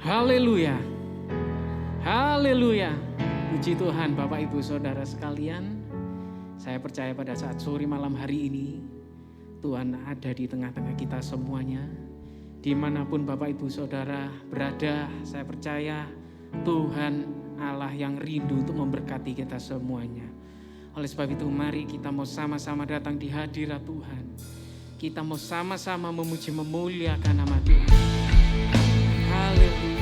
Haleluya. Haleluya. Puji Tuhan Bapak Ibu Saudara sekalian. Saya percaya pada saat sore malam hari ini Tuhan ada di tengah-tengah kita semuanya. Dimanapun Bapak Ibu Saudara berada, saya percaya Tuhan Allah yang rindu untuk memberkati kita semuanya. Oleh sebab itu mari kita mau sama-sama datang di hadirat Tuhan. Kita mau sama-sama memuji memuliakan nama Tuhan. Haleluya.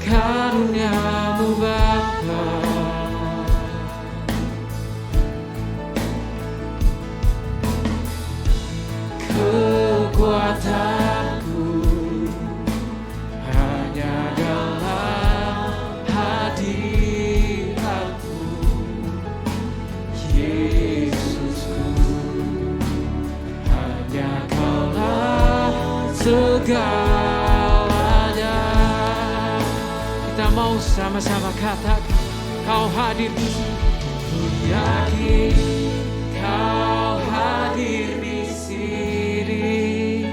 Karuniamu Bapa, kekuatanku hanya dalam hadiratmu, Yesusku, hanya Kaulah segalanya. Kita mau sama-sama katakan, Kau hadir di sini. Ku yakin Kau hadir di sini.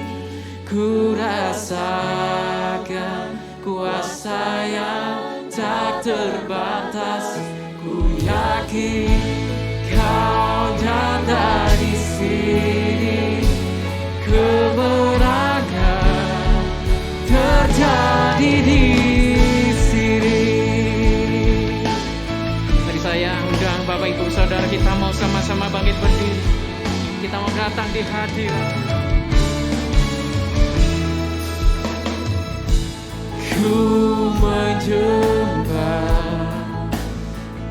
Ku rasakan kuasa yang tak terbatas. Ku yakin Kau nyata di sini. Kemenangan terjadi di Bapak Ibu Saudara, kita mau sama-sama bangkit berdiri. Kita mau datang di hadirat. Ku menyembah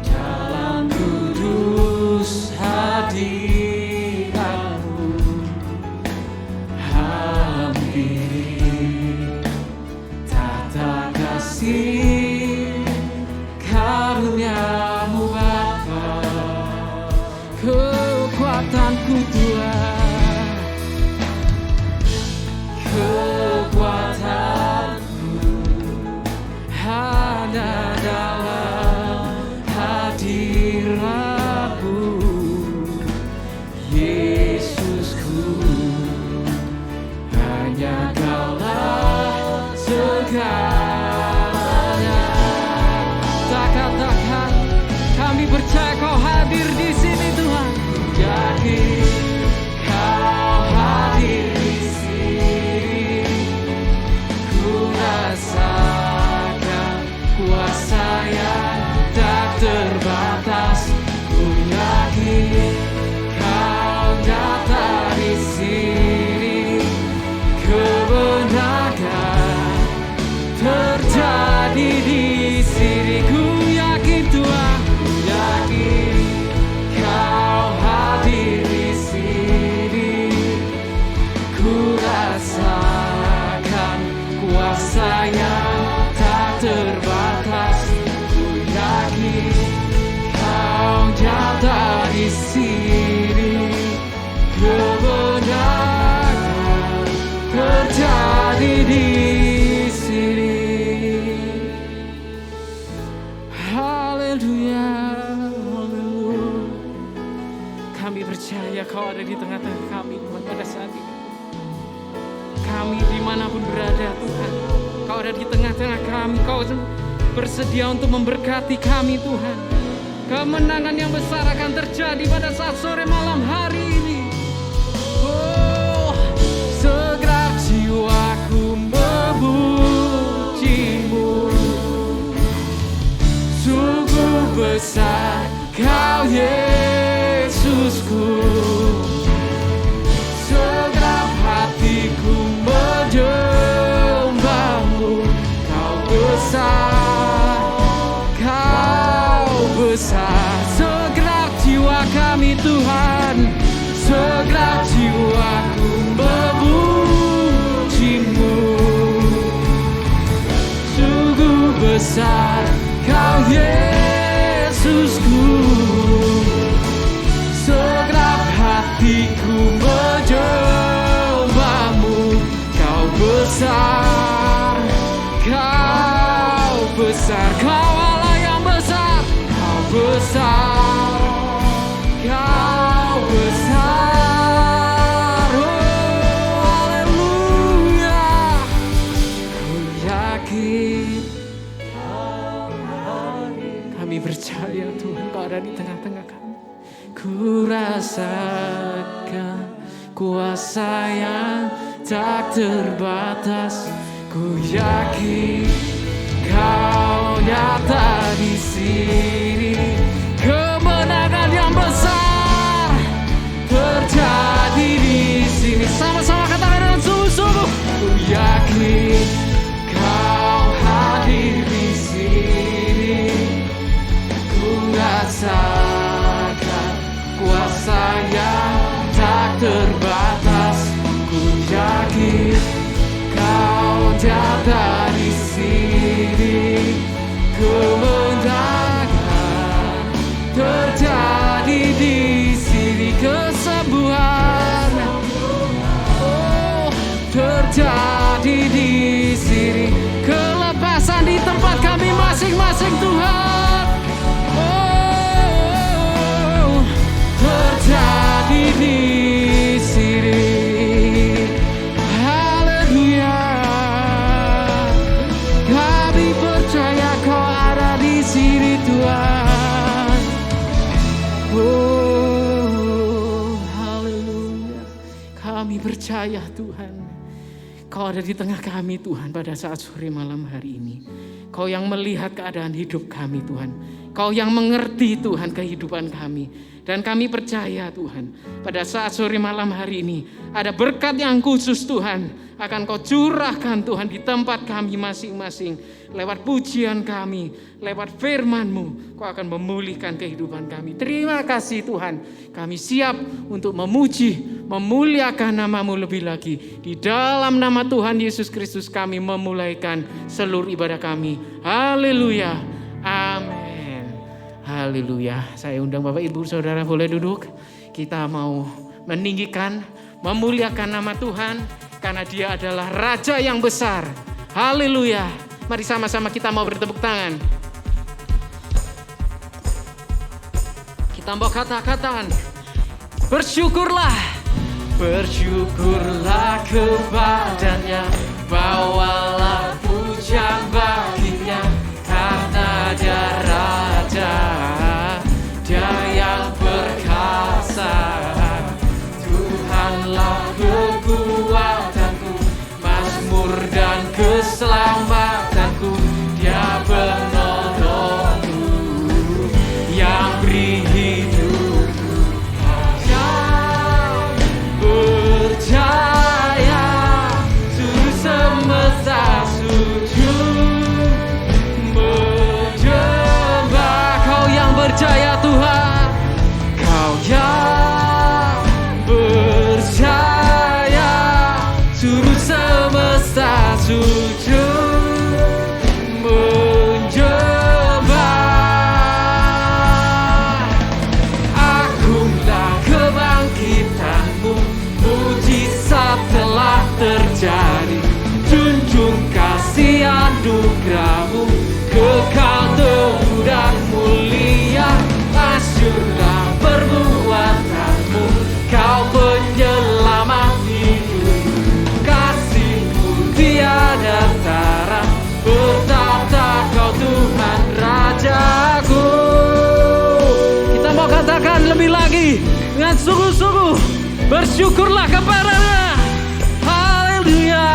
dalam kudus hadirat-Mu. Hampiri tata kasih karunia-Mu Bapa. Kekuatanku Tuhan, kekuatanku hanya dalam hadirat-Mu, Yesusku, hanya Kaulah segalanya. Tak katakan kami percaya Kau hadir di sini Tuhan. Yakin Kau hadir di sini. Ku rasakan kuasa yang tak terbatas. Ku yakin Kau nyata di sini. Kemenangan terjadi di sini. Ku yakin Tuhan, ku yakin Kau hadir di sini. Ku rasakan kuasa yang tak terbatas. Ku yakin Kau nyata di sini. Kemenangan terjadi di sini. Haleluya, haleluya. Kami percaya Kau ada di tengah-tengah kami Tuhan pada saat ini. Kami dimanapun berada Tuhan, Kau ada di tengah-tengah kami. Kau bersedia untuk memberkati kami Tuhan. Kemenangan yang besar akan terjadi pada saat sore malam hari ini. Oh, segenap jiwaku memuji-Mu. Sungguh besar Kau Yesusku. Segenap hatiku menyembah-Mu. Kau besar, Kau besar. Segenap jiwa kami Tuhan, segenap jiwaku besar, Kau Yesusku. Segenap hatiku menyembah-Mu. Kau besar, Kau besar, Kau Allah yang besar, Kau besar, Kau besar. Oh, haleluya. Ku yakin, kami percaya Tuhan Kau ada di tengah-tengah kami. Ku rasakan kuasa yang tak terbatas. Ku yakin Kau nyata di sini. Kemenangan yang besar terjadi di sini. Sama-sama katakan dengan sungguh-sungguh. Ku yakin Kau hadir di sini. Ku rasakan kuasa yang tak terbatas. Ku yakin Kau nyata di sini. Kemenangan terjadi di sini. Kesembuhan, oh, terjadi di sini. Kelepasan di tempat kami masing-masing Tuhan. Oh, terjadi di sini. Haleluya. Kami percaya Kau ada di sini Tuhan. Oh, haleluya. Kami percaya Tuhan, Kau ada di tengah kami Tuhan pada saat sore malam hari ini. Kau yang melihat keadaan hidup kami Tuhan. Kau yang mengerti Tuhan kehidupan kami. Dan kami percaya Tuhan, pada saat sore malam hari ini ada berkat yang khusus Tuhan akan Kau curahkan Tuhan di tempat kami masing-masing. Lewat pujian kami, lewat firman-Mu, Kau akan memulihkan kehidupan kami. Terima kasih Tuhan, kami siap untuk memuji, memuliakan nama-Mu lebih lagi. Di dalam nama Tuhan Yesus Kristus kami memulaikan seluruh ibadah kami. Haleluya, amin. Haleluya. Saya undang Bapak Ibu Saudara boleh duduk. Kita mau meninggikan, memuliakan nama Tuhan karena Dia adalah Raja yang besar. Haleluya. Mari sama-sama kita mau bertepuk tangan. Kita mau kata-kataan. Bersyukurlah. Bersyukurlah kepadanya. Bawalah pujian baginya. Karena Dia Raja, Dia yang perkasa. Tuhanlah kekuatanku, mazmur dan keselamatanku. Dia penolongku, yang beri hidupku. Yang percaya, seluruh semesta sujud percaya Tuhan, Kau yang percaya, seluruh semesta sujud menyembah. Agunglah kebangkitan-Mu, mujizat telah terjadi. Junjung kasih anugerah-Mu, kekal teguh dan mulia. Masyurlah perbuatan-Mu, Kau penyelamat hidup. Kasih-Mu tiada tara, bertata Kau Tuhan Rajaku. Kita mau katakan lebih lagi dengan sungguh-sungguh. Bersyukurlah kepada-Nya. Haleluya.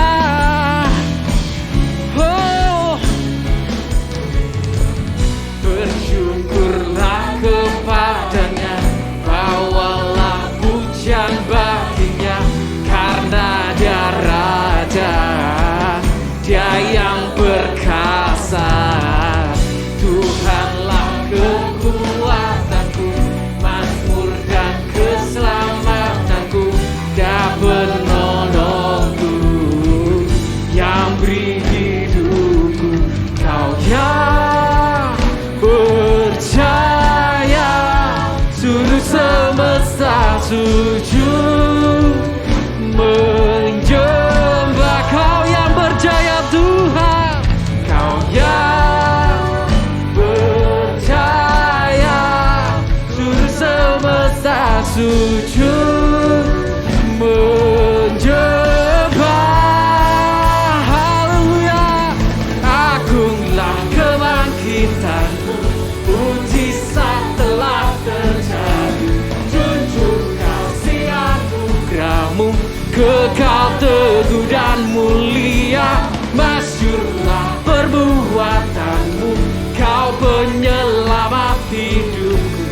Bersyukurlah kepadanya, bawalah pujian baginya. Karena Dia Raja, Dia yang perkasa. Tuhanlah kekuatanku, mazmur dan keselamatanku. Dia penolongku, sujud menyembah Kau yang berjaya Tuhan, Kau yang berjaya. Seluruh semesta sujud menyembah. Haleluya. Agunglah kebangkitanmu, mujizat telah terjadi. Junjung kasih anugerahmu, kekal teguh dan mulia. Masyurlah perbuatanmu, Kau penyelamat hidupku.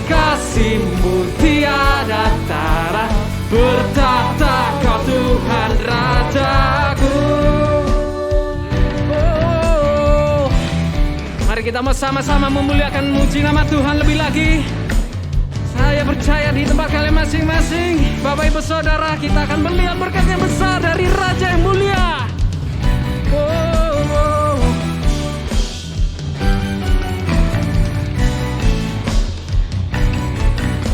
Kasih-Mu tiada tara, bertahta Kau Tuhan Rajaku. Mari kita mau sama-sama memuliakan muji nama Tuhan lebih lagi. Saya percaya di tempat kalian masing-masing, Bapak Ibu Saudara, kita akan melihat berkat yang besar dari Raja yang mulia.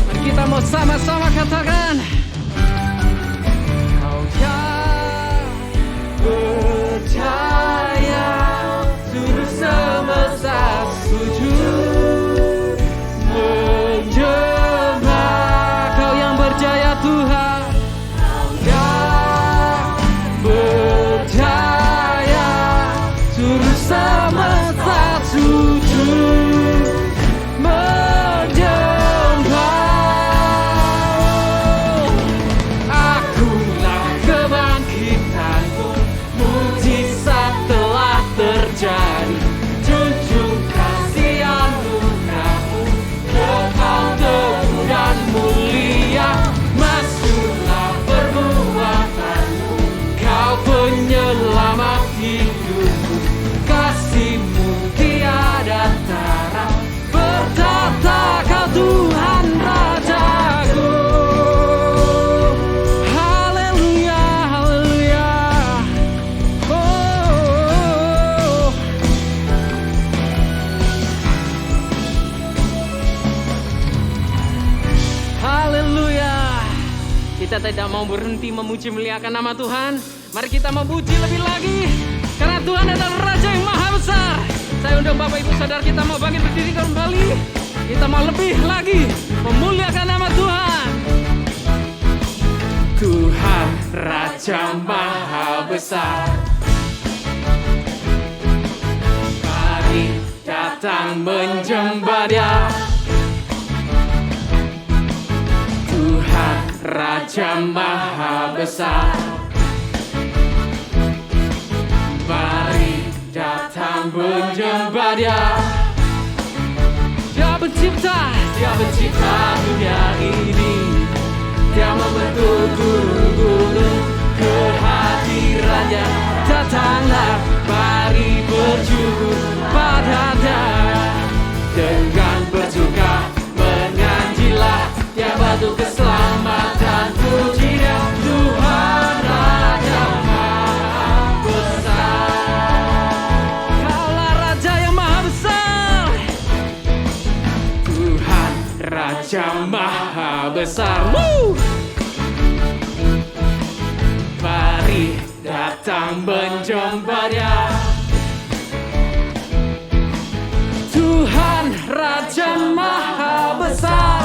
Mari kita mau sama-sama katakan, Kau yang berjaya, seluruh semesta sujud menyembah. Kau yang berjaya Tuhan, Kau yang berjaya, seluruh semesta sujud menyembah. Agunglah kebangkitanmu, mujizat telah terjadi. Junjung kasih anugerahmu, kekal teguh dan mulia. Masyurlah perbuatanmu, Kau penyelamat hidupku. Kasih-Mu tiada tara, bertahta Kau Tuhan Rajaku. Haleluya, haleluya. Oh. Haleluya. Kita tidak mau berhenti memuji muliakan nama Tuhan. Mari kita memuji lebih lagi, karena Tuhan adalah Raja yang maha besar. Saya undang Bapak Ibu Saudara, kita mau bangkit berdiri kembali. Kita mau lebih lagi memuliakan nama Tuhan. Tuhan Raja maha besar, mari datang menyembah Dia. Tuhan Raja maha besar, mari datang menyembah Dia. Dia pencipta dunia ini. Dia membentuk gunung-gunung, kehadirannya datanglah. Mari bersyukur pada Dia, dengan bersuka menyanyilah. Dia batu keselamatan, puji Dia. Tuhan Raja maha besar, Kaulah Raja yang maha besar. Tuhan Raja maha besar. Mari datang menyembah Dia. Tuhan Raja maha besar,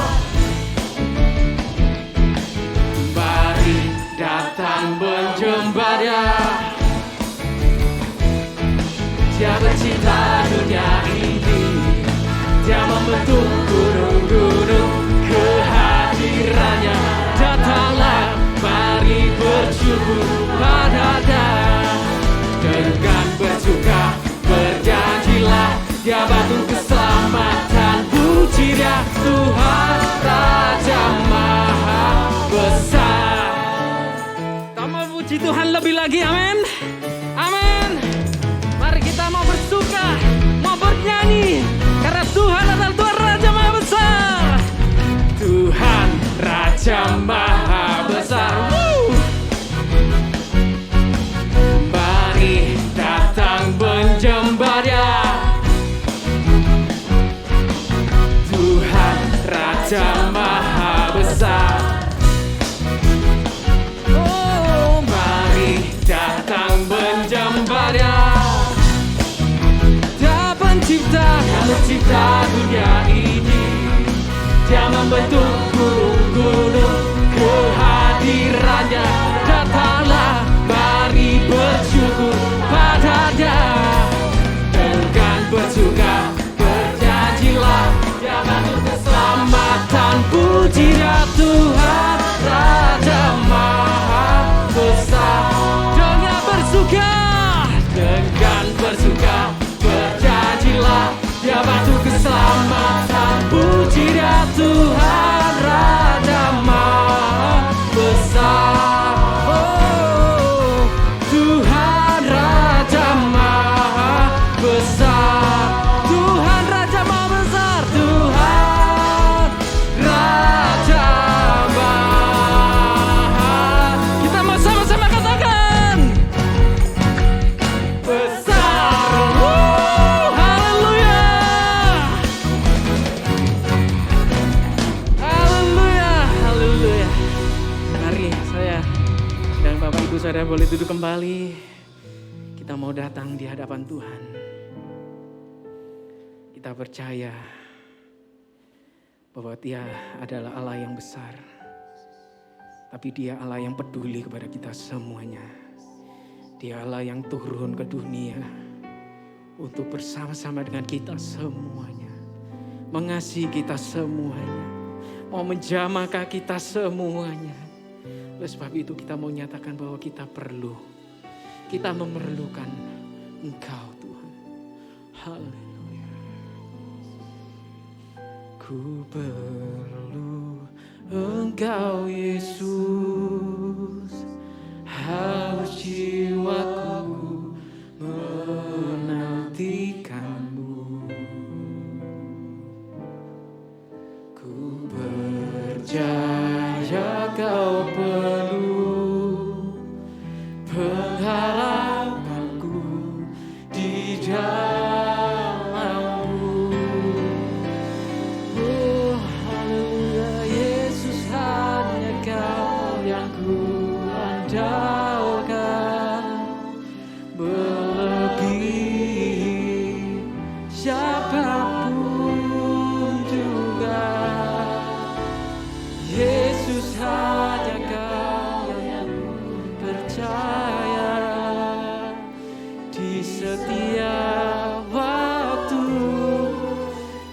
mari datang menyembah Dia. Dia pencipta dunia ini. Dia membentuk gunung-gunung, kehadirannya datanglah. Mari bersyukur pada Dia, dengan bersuka bernyanyilah. Dia batu keselamatan, puji Dia. Tuhan Raja maha besar. Kita mau puji Tuhan lebih lagi, amin, amin. Mari kita mau bersuka, mau bernyanyi, karena Tuhan adalah Tuhan Raja maha besar. Tuhan Raja maha besar. Mari datang menyembah Dia. Tuhan Raja maha besar, kuasa dunia ini. Dia membentuk gunung-gunung, kehadirannya datanglah, mari bersyukur padanya. Dengan bersuka berjanjilah, dia bantu keselamatan. Puji dia Tuhan Raja Maha Besar. Dengan bersuka berjanjilah, dia bantu keselamatan. Puji dia Tuhan Raja Maha Besar. Oh, Tuhan Raja Maha Besar. Tuhan Raja Maha Besar. Tuhan Raja Maha. Kita mau sama-sama katakan besar. Haleluya. Haleluya. Haleluya. Mari saya dan Bapak Ibu Saudara boleh duduk kembali. Kita mau datang di hadapan Tuhan. Kita percaya bahwa Dia adalah Allah yang besar. Tapi Dia Allah yang peduli kepada kita semuanya. Dia Allah yang turun ke dunia untuk bersama-sama dengan kita semuanya. Mengasihi kita semuanya. Mau menjamahkan kita semuanya. Oleh sebab itu kita mau nyatakan bahwa kita memerlukan Engkau Tuhan. Haleluya. Ku perlu Engkau Yesus, haus jiwaku menantikanmu. Ku percaya Kau penuh pengharapanku di dalam-Mu. Oh haleluya, Yesus hanya Kau yang ku andalkan, melebihi siapapun juga. Yesus hanya Kau yang percaya. Di setiap waktu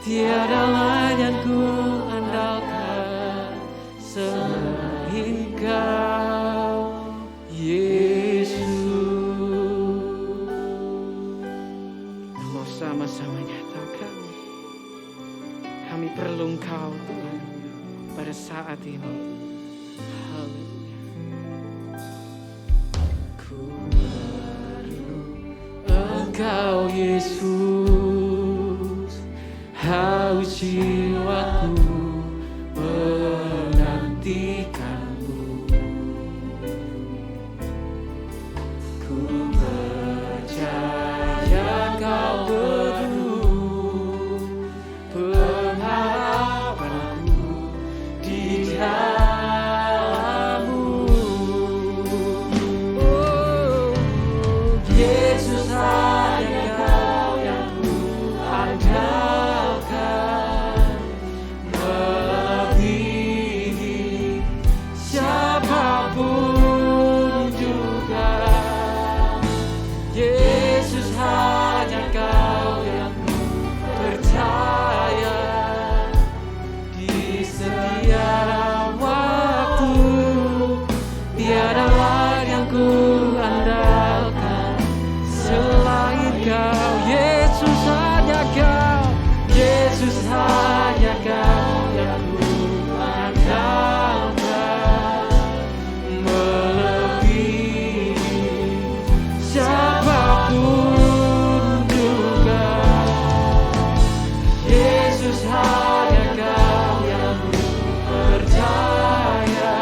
tiada lain yang ku andalkan selain Kau, Yesus. Mau sama-sama nyatakan, kami perlu Engkau Tuhan pada saat ini. Haleluya. Ku perlu Engkau Yesus, haus jiwaku menantikanmu. Ku percaya Kau penuh pengharapanku di dalam-Mu. Oh, Yesus hanya Kau yang ku andalkan, melebihi siapapun juga. Yesus hanya Kau yang ku percaya. Di setiap waktu tiada lain yang ku andalkan selain Kau. Yesus hanya Kau. Yesus hanya Kau yang ku andalkan, melebihi siapapun juga. Yesus hanya Kau yang ku percaya.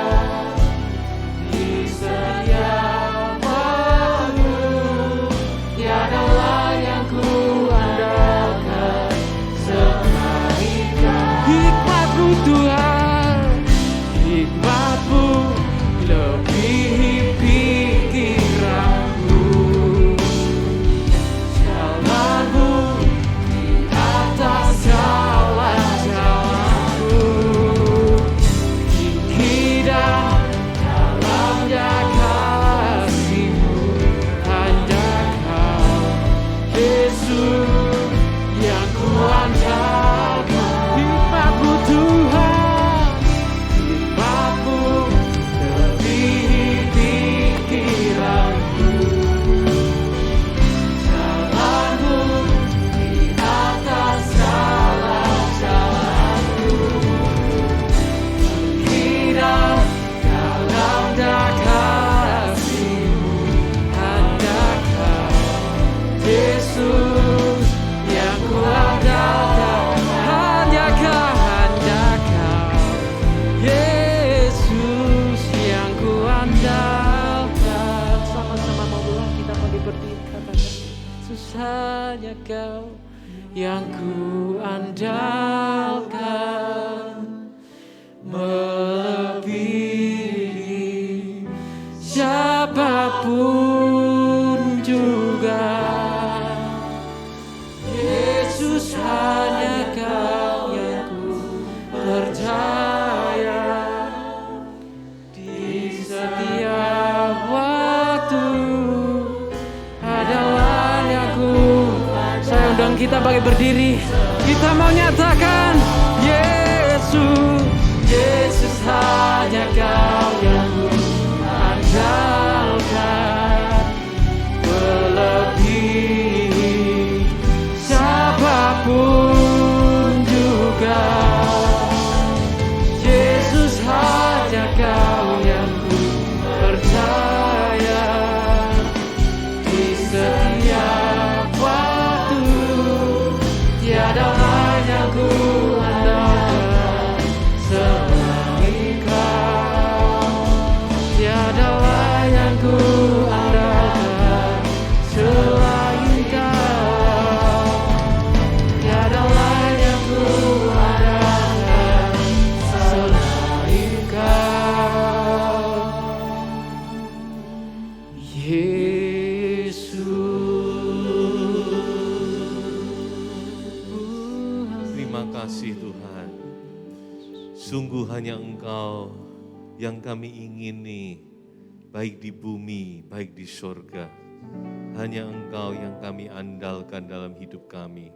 hanya Kau yang ku andalkan, melebihi siapapun juga. Yesus, hanya Kau yang ku percaya. Di setiap waktu adalah aku. Saya undang kita bagi berdiri. Kita mau nyatakan Yesus, Yesus, hanya Kau yang ku andalkan, melebihi siapapun juga. Yesus, hanya Kau yang ku percaya. Di setiap waktu tiada hanya ku andalkan selain Kau. Tiada yang ku andalkan selain Kau. Tiada yang ku andalkan selain Kau. Yesus. Terima kasih Tuhan. Sungguh hanya Engkau yang kami ingini, baik di bumi, baik di surga. Hanya Engkau yang kami andalkan dalam hidup kami.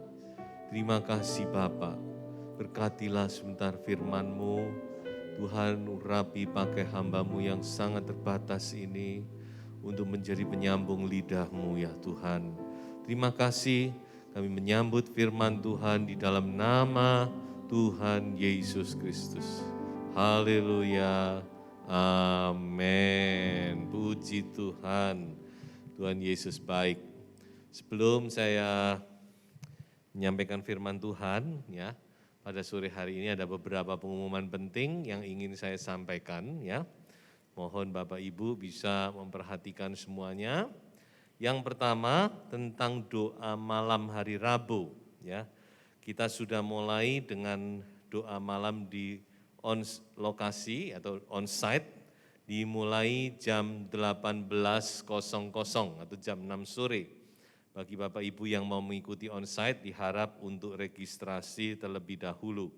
Terima kasih Bapa. Berkatilah sebentar firman-Mu. Tuhan, urapi pakai hamba-Mu yang sangat terbatas ini untuk menjadi penyambung lidah-Mu ya Tuhan. Terima kasih kami menyambut firman Tuhan di dalam nama Tuhan Yesus Kristus. Haleluya. Amin. Puji Tuhan. Tuhan Yesus baik. Sebelum saya menyampaikan firman Tuhan, ya, pada sore hari ini ada beberapa pengumuman penting yang ingin saya sampaikan, ya. Mohon Bapak Ibu bisa memperhatikan semuanya. Yang pertama tentang doa malam hari Rabu, ya. Kita sudah mulai dengan doa malam di lokasi atau on-site, dimulai jam 18.00 atau jam 6 sore. Bagi Bapak Ibu yang mau mengikuti on-site diharap untuk registrasi terlebih dahulu.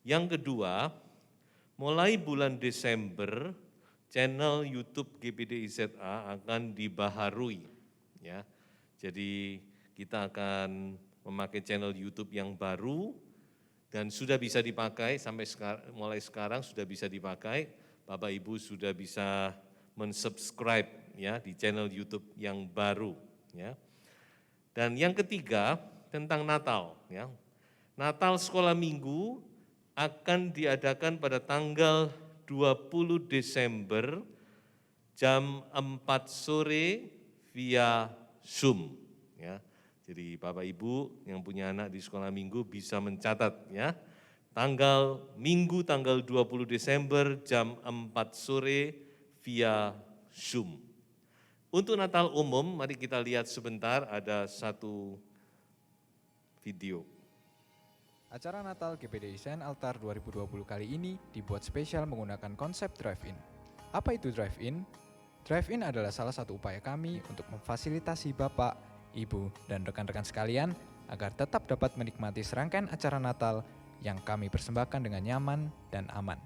Yang kedua, mulai bulan Desember, channel YouTube GPD-IZA akan dibaharui. Ya. Jadi kita akan memakai channel YouTube yang baru dan sudah bisa dipakai mulai sekarang sudah bisa dipakai. Bapak Ibu sudah bisa mensubscribe ya di channel YouTube yang baru ya. Dan yang ketiga tentang Natal ya. Natal sekolah minggu akan diadakan pada tanggal 20 Desember jam 4 sore via Zoom ya. Jadi Bapak Ibu yang punya anak di sekolah minggu bisa mencatat ya. Minggu tanggal 20 Desember jam 4 sore via Zoom. Untuk Natal umum, mari kita lihat sebentar ada satu video. Acara Natal GPD Desain Altar 2020 kali ini dibuat spesial menggunakan konsep drive-in. Apa itu drive-in? Drive-in adalah salah satu upaya kami untuk memfasilitasi Bapak, Ibu, dan rekan-rekan sekalian agar tetap dapat menikmati serangkaian acara Natal yang kami persembahkan dengan nyaman dan aman,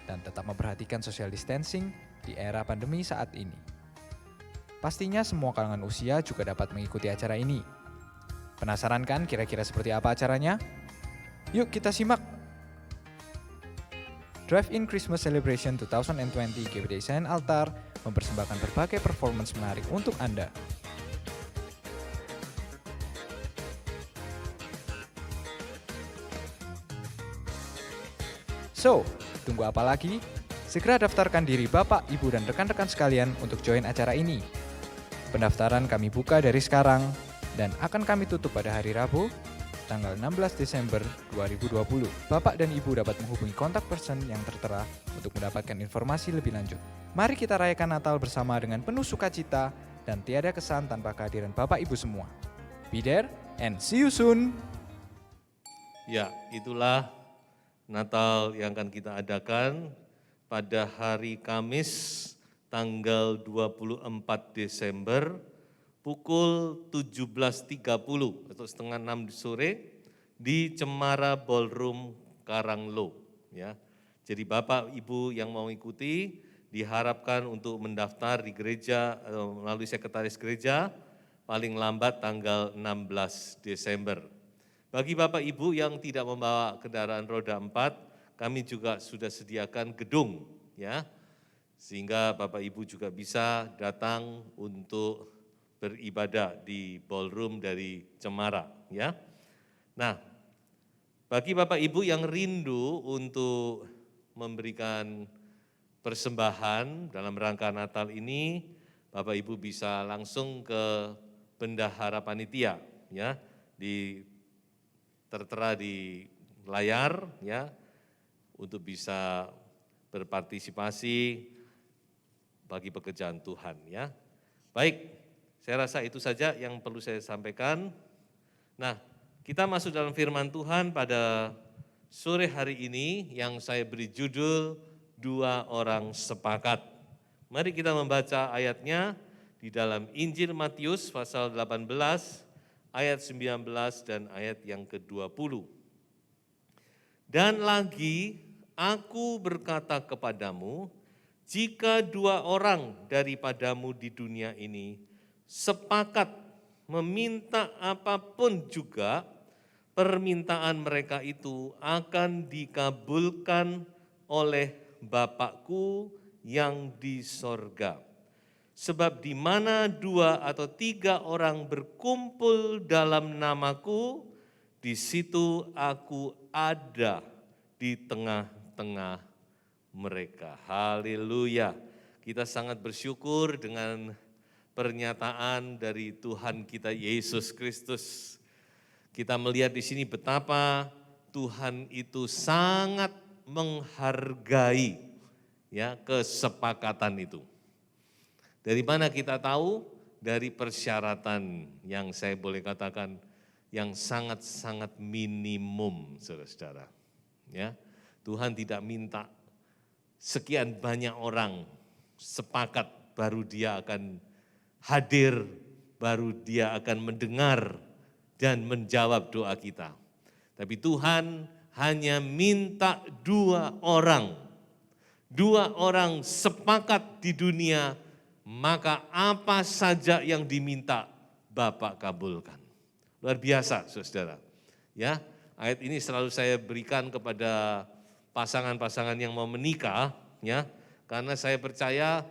dan tetap memperhatikan social distancing di era pandemi saat ini. Pastinya semua kalangan usia juga dapat mengikuti acara ini. Penasaran kan kira-kira seperti apa acaranya? Yuk kita simak! Drive-in Christmas Celebration 2020 GPD Desain Altar mempersembahkan berbagai performance menarik untuk Anda. So, tunggu apa lagi? Segera daftarkan diri Bapak, Ibu, dan rekan-rekan sekalian untuk join acara ini. Pendaftaran kami buka dari sekarang dan akan kami tutup pada hari Rabu, tanggal 16 Desember 2020. Bapak dan Ibu dapat menghubungi kontak person yang tertera untuk mendapatkan informasi lebih lanjut. Mari kita rayakan Natal bersama dengan penuh sukacita dan tiada kesan tanpa kehadiran Bapak Ibu semua. Be there and see you soon. Ya, itulah Natal yang akan kita adakan pada hari Kamis tanggal 24 Desember pukul 17.30 atau setengah 6 sore di Cemara Ballroom Karanglo. Ya. Jadi Bapak Ibu yang mau ikuti diharapkan untuk mendaftar di gereja melalui sekretaris gereja paling lambat tanggal 16 Desember. Bagi Bapak Ibu yang tidak membawa kendaraan roda 4, kami juga sudah sediakan gedung, ya, sehingga Bapak Ibu juga bisa datang untuk beribadah di ballroom dari Cemara, ya. Nah, bagi Bapak Ibu yang rindu untuk memberikan persembahan dalam rangka Natal ini, Bapak Ibu bisa langsung ke Bendahara Panitia, ya, tertera di layar, ya, untuk bisa berpartisipasi bagi pekerjaan Tuhan, ya. Baik, saya rasa itu saja yang perlu saya sampaikan. Nah, kita masuk dalam firman Tuhan pada sore hari ini yang saya beri judul 2 orang sepakat. Mari kita membaca ayatnya di dalam Injil Matius pasal 18 ayat 19 dan ayat yang ke-20. Dan lagi aku berkata kepadamu, jika 2 orang daripadamu di dunia ini sepakat meminta apapun juga, permintaan mereka itu akan dikabulkan oleh Bapakku yang di sorga. Sebab di mana 2 atau 3 orang berkumpul dalam namaku, di situ aku ada di tengah-tengah mereka. Haleluya. Kita sangat bersyukur dengan pernyataan dari Tuhan kita Yesus Kristus. Kita melihat di sini betapa Tuhan itu sangat menghargai, ya, kesepakatan itu. Dari mana kita tahu? Dari persyaratan yang saya boleh katakan yang sangat-sangat minimum, saudara-saudara. Ya, Tuhan tidak minta sekian banyak orang sepakat baru dia akan hadir, baru dia akan mendengar dan menjawab doa kita. Tapi Tuhan hanya minta 2 orang. 2 orang sepakat di dunia, maka apa saja yang diminta Bapak kabulkan. Luar biasa, saudara. Ya, ayat ini selalu saya berikan kepada pasangan-pasangan yang mau menikah, ya, karena saya percaya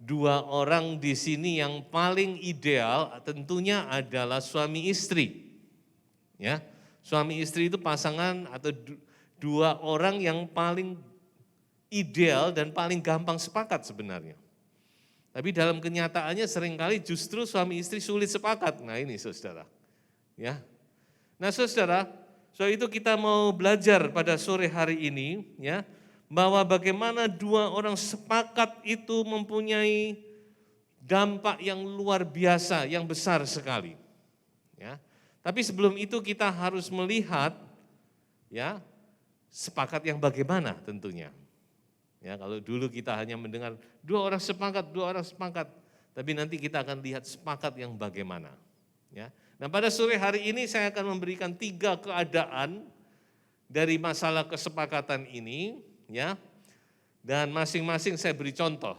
2 orang di sini yang paling ideal tentunya adalah suami istri. Ya, suami istri itu pasangan atau 2 orang yang paling ideal dan paling gampang sepakat sebenarnya. Tapi dalam kenyataannya seringkali justru suami istri sulit sepakat. Nah ini saudara. Ya. Nah saudara, soal itu kita mau belajar pada sore hari ini, ya, bahwa bagaimana 2 orang sepakat itu mempunyai dampak yang luar biasa, yang besar sekali. Ya. Tapi sebelum itu kita harus melihat, ya, sepakat yang bagaimana tentunya. Ya, kalau dulu kita hanya mendengar 2 orang sepakat, 2 orang sepakat, tapi nanti kita akan lihat sepakat yang bagaimana. Ya. Nah pada sore hari ini saya akan memberikan 3 keadaan dari masalah kesepakatan ini, ya, dan masing-masing saya beri contoh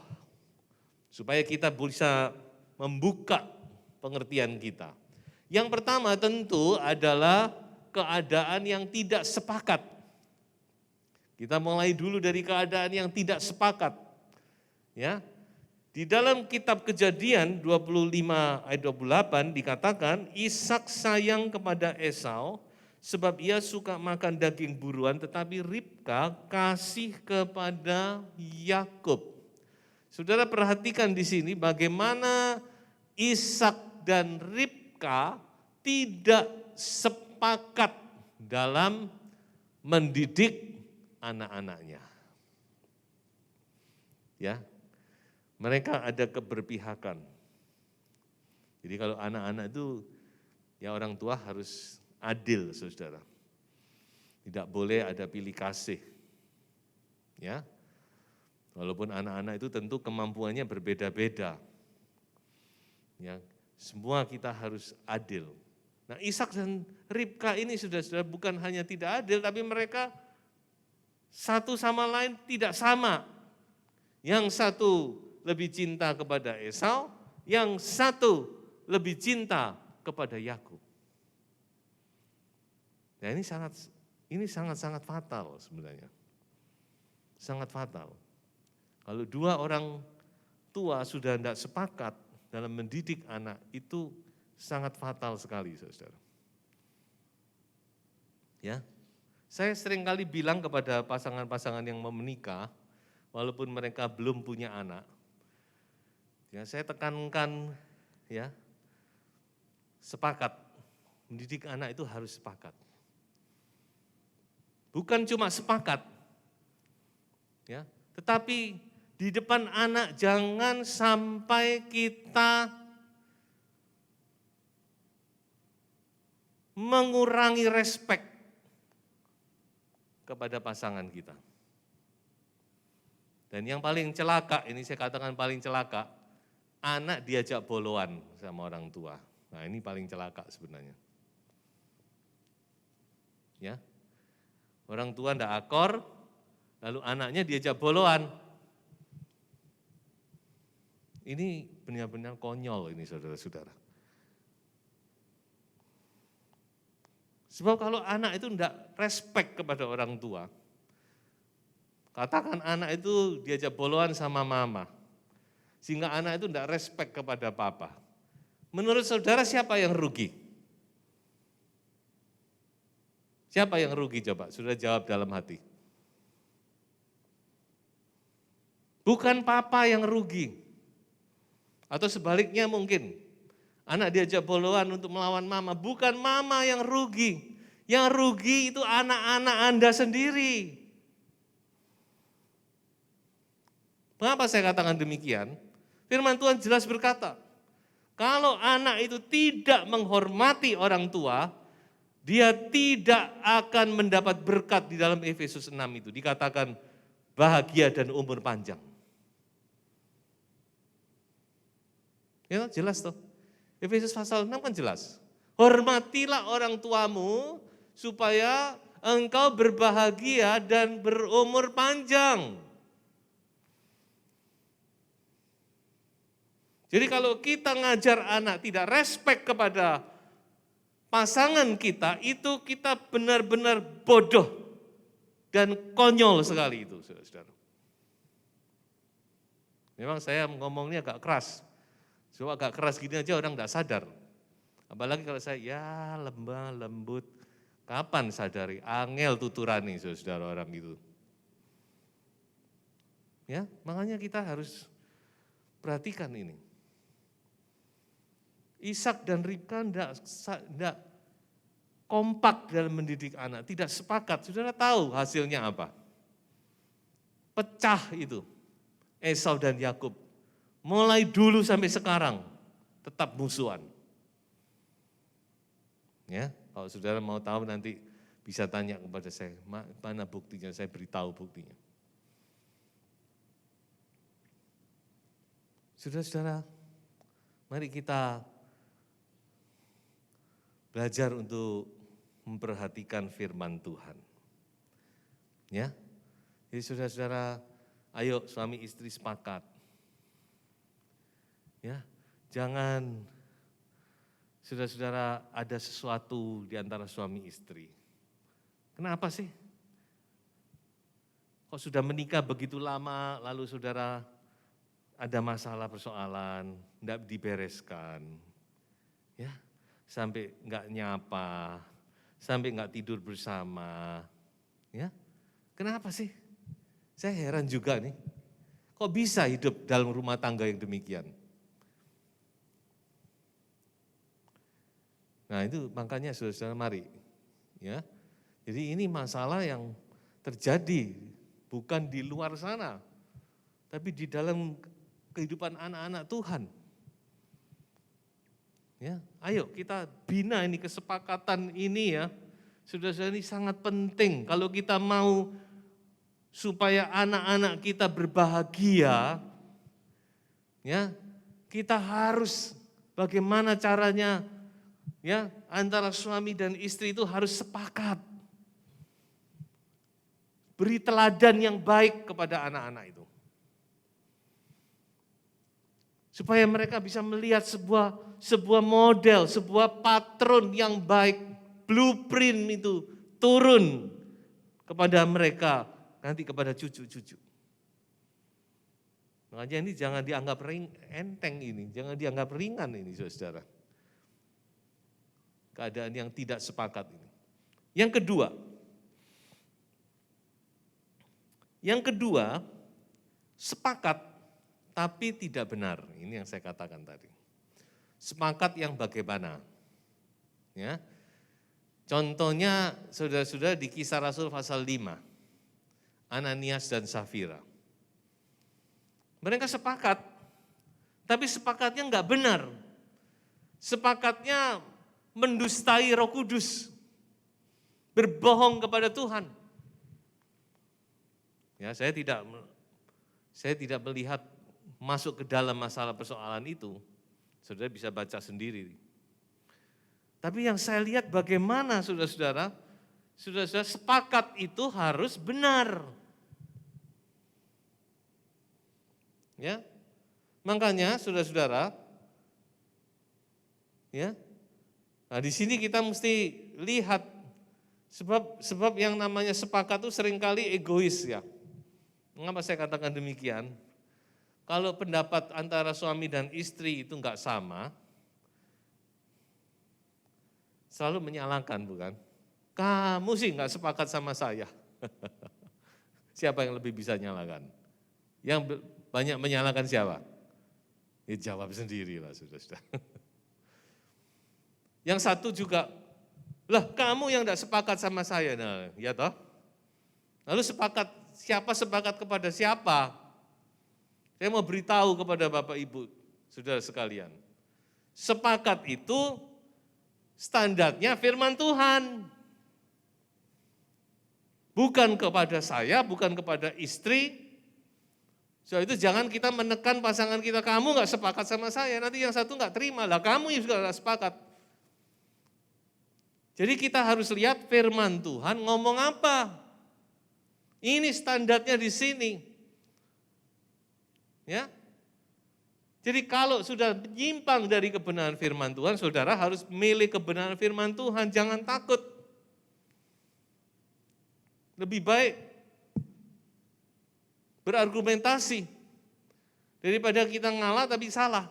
supaya kita bisa membuka pengertian kita. Yang pertama tentu adalah keadaan yang tidak sepakat. Kita mulai dulu dari keadaan yang tidak sepakat. Ya. Di dalam kitab Kejadian 25 ayat 28 dikatakan Ishak sayang kepada Esau sebab ia suka makan daging buruan, tetapi Ribka kasih kepada Yakub. Saudara perhatikan di sini bagaimana Ishak dan Ribka tidak sepakat dalam mendidik anak-anaknya. Ya, mereka ada keberpihakan. Jadi kalau anak-anak itu Ya orang tua harus adil, saudara. Tidak boleh ada pilih kasih. Ya, walaupun anak-anak itu tentu kemampuannya berbeda-beda. Ya, semua kita harus adil. Nah, Ishak dan Ribka ini sudah bukan hanya tidak adil, tapi mereka satu sama lain tidak sama. Yang satu lebih cinta kepada Esau, yang satu lebih cinta kepada Yakub. Nah, ini sangat fatal sebenarnya. Sangat fatal. Kalau dua orang tua sudah tidak sepakat dalam mendidik anak, itu sangat fatal sekali, saudara. Ya, saya seringkali bilang kepada pasangan-pasangan yang mau menikah, walaupun mereka belum punya anak, ya saya tekankan, ya sepakat, mendidik anak itu harus sepakat. Bukan cuma sepakat, ya, tetapi di depan anak jangan sampai kita mengurangi respek kepada pasangan kita. Dan yang paling celaka, ini saya katakan paling celaka, anak diajak boloan sama orang tua. Nah, ini paling celaka sebenarnya. Ya. Orang tua ndak akor, lalu anaknya diajak boloan. Ini benar-benar konyol ini, saudara-saudara. Sebab kalau anak itu ndak respect kepada orang tua, katakan anak itu diajak boloan sama mama, sehingga anak itu ndak respect kepada papa. Menurut saudara siapa yang rugi? Siapa yang rugi coba? Sudah jawab dalam hati. Bukan papa yang rugi. Atau sebaliknya mungkin. Anak diajak boloan untuk melawan mama. Bukan mama yang rugi. Yang rugi itu anak-anak Anda sendiri. Mengapa saya katakan demikian? Firman Tuhan jelas berkata, kalau anak itu tidak menghormati orang tua, dia tidak akan mendapat berkat di dalam Efesus 6 itu. Dikatakan bahagia dan umur panjang. Ya, jelas toh. Efesus pasal 6 kan jelas. Hormatilah orang tuamu supaya engkau berbahagia dan berumur panjang. Jadi kalau kita ngajar anak tidak respect kepada pasangan kita, itu kita benar-benar bodoh dan konyol sekali itu, saudara. Memang saya ngomongnya agak keras. Coba agak keras gini aja orang enggak sadar. Apalagi kalau saya, ya lemah, lembut. Kapan sadari? Angel tuturani, saudara orang itu. Ya, makanya kita harus perhatikan ini. Ishak dan Ribka enggak kompak dalam mendidik anak, tidak sepakat. Saudara tahu hasilnya apa? Pecah itu. Esau dan Yakub. Mulai dulu sampai sekarang tetap musuhan. Ya, kalau saudara mau tahu nanti bisa tanya kepada saya, mana buktinya, saya beritahu buktinya. Saudara-saudara, mari kita belajar untuk memperhatikan firman Tuhan. Ya, jadi saudara-saudara, ayo suami istri sepakat. Ya, jangan saudara-saudara ada sesuatu di antara suami istri. Kenapa sih? Kok sudah menikah begitu lama, lalu saudara ada masalah persoalan, enggak dibereskan. Ya, sampai enggak nyapa, sampai enggak tidur bersama. Ya, kenapa sih? Saya heran juga nih, kok bisa hidup dalam rumah tangga yang demikian? Nah itu makanya saudara-saudara mari, ya. Jadi ini masalah yang terjadi bukan di luar sana, tapi di dalam kehidupan anak-anak Tuhan. Ya, ayo kita bina ini kesepakatan ini ya. Saudara-saudara, ini sangat penting kalau kita mau supaya anak-anak kita berbahagia, ya, kita harus bagaimana caranya ya antara suami dan istri itu harus sepakat. Beri teladan yang baik kepada anak-anak itu. Supaya mereka bisa melihat sebuah model, sebuah patron yang baik, blueprint itu turun kepada mereka, nanti kepada cucu-cucu. Makanya ini jangan dianggap enteng ini, jangan dianggap ringan ini saudara. Keadaan yang tidak sepakat ini. Yang kedua, sepakat tapi tidak benar. Ini yang saya katakan tadi. Sepakat yang bagaimana? Ya. Contohnya saudara-saudara di Kisah Rasul pasal 5. Ananias dan Safira. Mereka sepakat, tapi sepakatnya enggak benar. Sepakatnya mendustai Roh Kudus. Berbohong kepada Tuhan. Ya, saya tidak melihat masuk ke dalam masalah persoalan itu, saudara bisa baca sendiri. Tapi yang saya lihat bagaimana saudara-saudara sepakat itu harus benar. Ya, makanya saudara-saudara, ya, nah di sini kita mesti lihat sebab yang namanya sepakat itu seringkali egois ya. Mengapa saya katakan demikian? Kalau pendapat antara suami dan istri itu enggak sama, selalu menyalahkan bukan? Kamu sih enggak sepakat sama saya. Siapa yang lebih bisa nyalakan? Yang banyak menyalahkan siapa? Ya jawab sendiri lah saudara-saudara. Yang satu juga, lah kamu yang enggak sepakat sama saya. Nah, ya toh? Lalu siapa sepakat kepada siapa? Saya mau beritahu kepada Bapak Ibu, saudara sekalian. Sepakat itu standarnya firman Tuhan. Bukan kepada saya, bukan kepada istri. So itu jangan kita menekan pasangan kita, kamu gak sepakat sama saya, nanti yang satu gak terima, lah kamu juga gak sepakat. Jadi kita harus lihat firman Tuhan ngomong apa. Ini standarnya di sini. Ya. Jadi kalau sudah menyimpang dari kebenaran firman Tuhan, saudara harus milih kebenaran firman Tuhan, jangan takut. Lebih baik berargumentasi daripada kita ngalah tapi salah.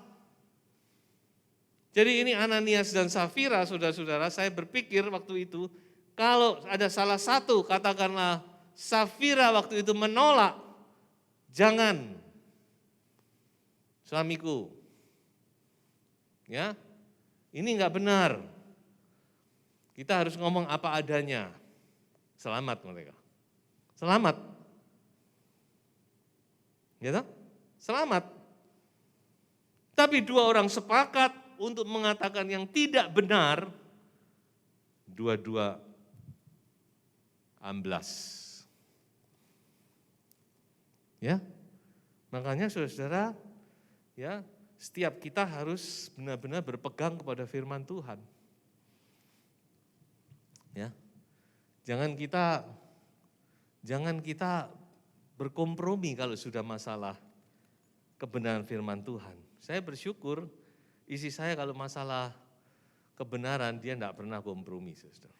Jadi ini Ananias dan Safira, saudara-saudara, saya berpikir waktu itu, kalau ada salah satu, katakanlah Safira waktu itu menolak, jangan. Suamiku, ya, ini enggak benar. Kita harus ngomong apa adanya. Selamat mereka. Selamat. Ya toh? Selamat. Tapi dua orang sepakat untuk mengatakan yang tidak benar, dua-dua amblas. Ya, makanya saudara-saudara, ya, setiap kita harus benar-benar berpegang kepada firman Tuhan. Ya. Jangan kita berkompromi kalau sudah masalah kebenaran firman Tuhan. Saya bersyukur istri saya kalau masalah kebenaran dia enggak pernah kompromi, saudara.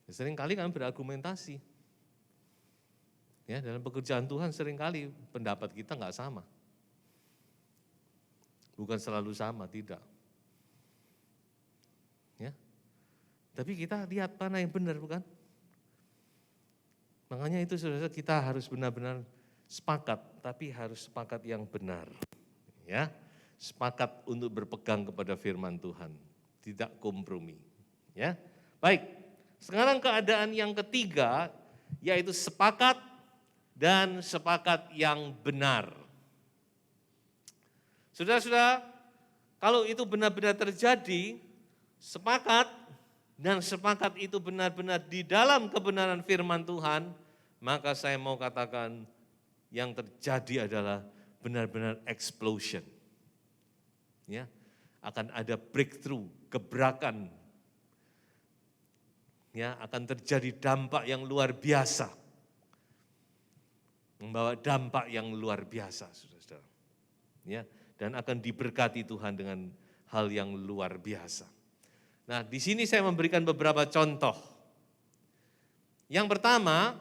Sering kali kami berargumentasi. Ya, dalam pekerjaan Tuhan seringkali pendapat kita enggak sama. Bukan selalu sama, tidak. Ya. Tapi kita lihat mana yang benar, bukan? Makanya itu saudara, kita harus benar-benar sepakat, tapi harus sepakat yang benar. Ya. Sepakat untuk berpegang kepada firman Tuhan, tidak kompromi. Ya. Baik. Sekarang keadaan yang ketiga yaitu sepakat dan sepakat yang benar. Saudara-saudara, Kalau itu benar-benar terjadi, sepakat, dan sepakat itu benar-benar di dalam kebenaran firman Tuhan, maka saya mau katakan yang terjadi adalah benar-benar explosion. Ya, akan ada breakthrough, gebrakan. Ya, akan terjadi dampak yang luar biasa. Membawa dampak yang luar biasa, Saudara-saudara. Ya, dan akan diberkati Tuhan dengan hal yang luar biasa. Nah, di sini saya memberikan beberapa contoh. Yang pertama,